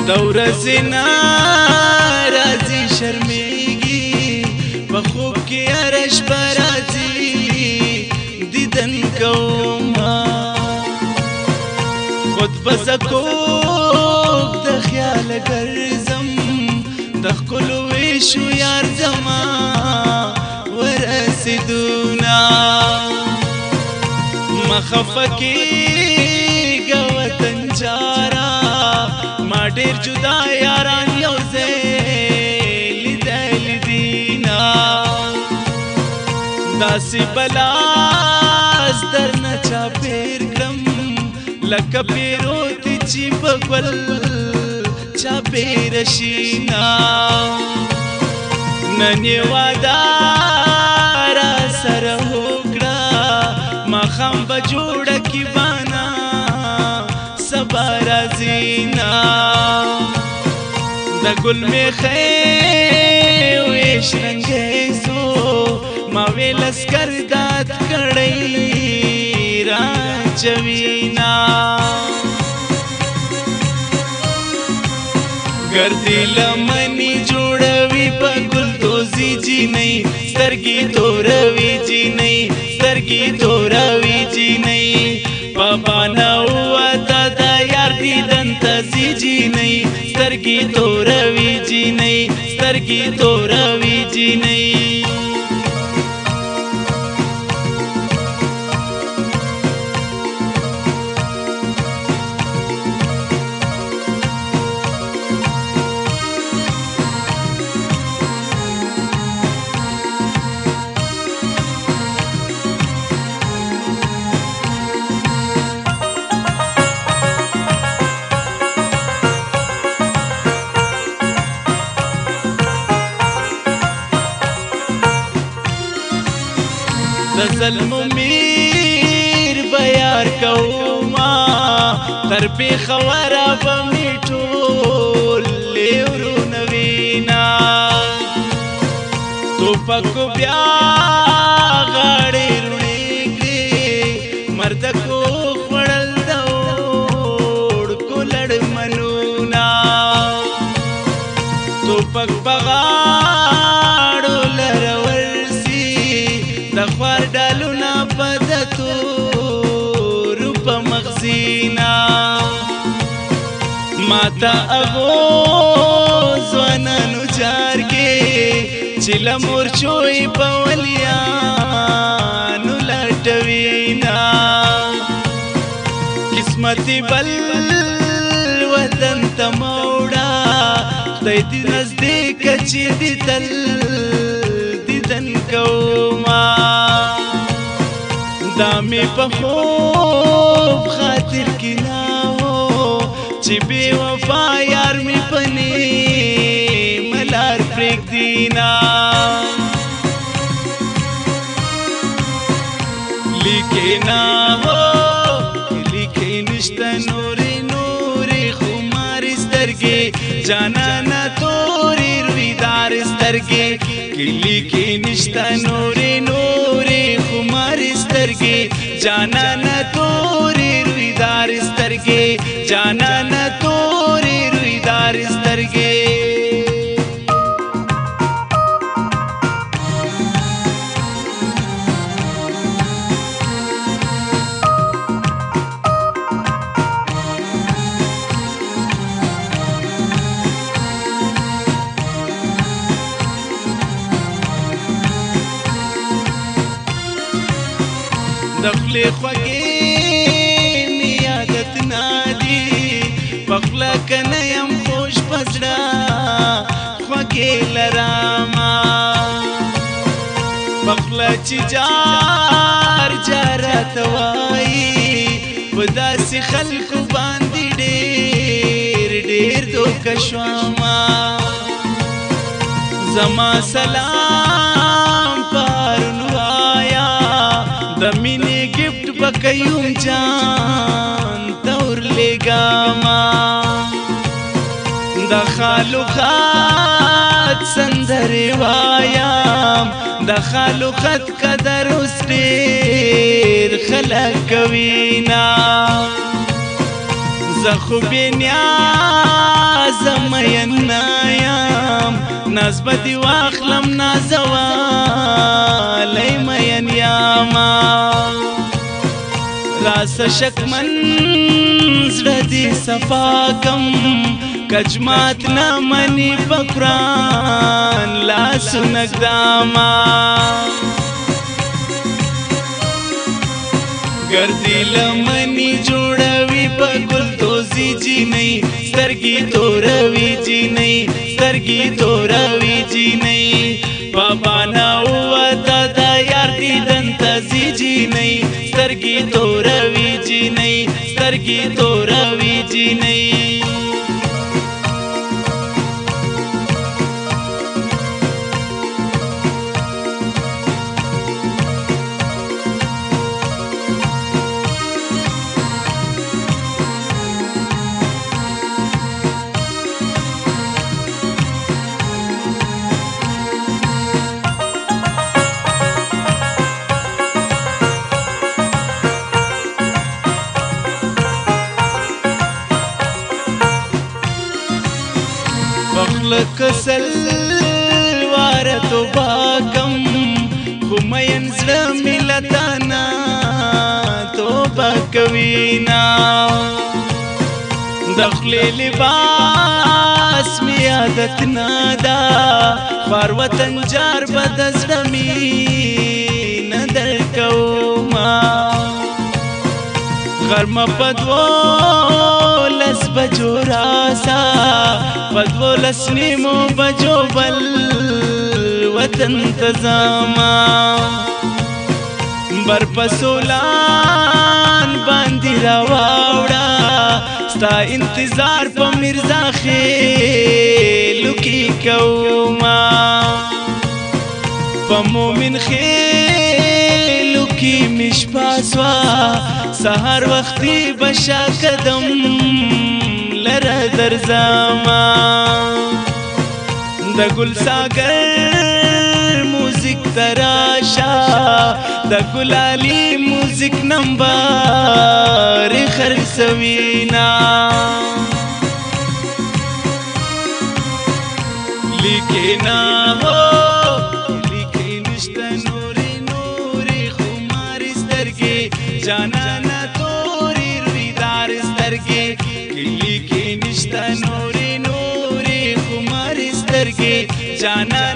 دور زنا راځي شرمېږي په خوب کې هره شپه راځي دیدن کومه خود بس کوک د خیال ګرځم د ښکلو ویشو یار زما ورسېدونه مه خفه کېږه وطن جاره ما ډېر جدا یاران یو ځای لیدلی دینه داسې بلاس درنه چاپېر کړم لکه پیروتې چې په ګل چاپېره شي نه نن یې واده راسره وکړه ماښام به جوړه کي بانه سبا راځي نه د ګل میخۍ ویش رنګی سو ما وی لسکر داد کړی راچوینا ګردی لمنی جوړوي په ګل دوزي جی نه سترګې توروي جی نه سترګې توروي جی نه بابا نو وتا د یار دیدن تزي جی نه سترګې توروي جی نه سترګې توروي جی نه د ظلم میر بیار کوما تر پېښوره به مې ټولې ورونه وینا ټوپکو بیا غاړې روڼې کړې مردکو خوړل د اوړکو لړمنونه ټوپک په غاړو لرورسي د خوار ډالونه په د تورو په مغزینا ماته هغو ځوانانو جار کې چې له مورچوی په ولیانو لټوینا قسمتي بل وطن ته موړه خدای دې نزدېکه چې دې تل دیدن کوما دا مې په خوب خاطر کې نه و چې بې وفا یار مې په نیمه لار پرېږدي لیکې نه و لیکې نشته نورې نورې خمارې سترګې جانانه تورې رویدار سترګې کلی کې نشته نورې نورې خمارې سترګې جانانه تورې رویدار سترګې جانانه تورې رویدار سترګې د خولې خوږې مې عادت نه دي په خوله که نه یم خوش په زړه خوږې لرمه په خوله چې جار جار راته وایي په داسې خلکو باندې ډېر ډېر دوکه شومه زما سلام پرون وایا د مینې ګفټ به کوم جان ته ورلېږمه د خالو خط سندرې وایم د خالو خط قدر اوس ډېر خلک کوي نه زخو بنیازم ینایم ناز بدی واخلم نازوالی مین یاما راس شکمن زړه دی صفا کم کجمات نامنی بقران لاسو نگداما گردی لمنی جوړوي په ګلدوزي جینۍ سترګې توروي جینۍ سترګې توروي جینۍ بابا نه وته د یار دیدن ته ځي جینۍ سترګې توروي جینۍ سترګې توروي جینۍ لکسل وارتو باکم خمین زړه ملتانا توبه کوینا دخلی لباس می عادت نادا خوار وطن جار بد زړه می ندر کوما غرمه پدولس بجو راسا پدولس نیمو بجو بل وطن تزاما برپسولان باندی راواوڑا ستا انتظار پا مرزا خیلو کی کوما پا مومن خیلو کی مشپاسوا سهر وقتی بشا قدم لره درزاما د ګل ساګر موزیک تراشا د ګلالي موزیک نمبر خرڅوینا لیکنا هو لیکې نشته نورې نورې خمارې سترګې جانا जाना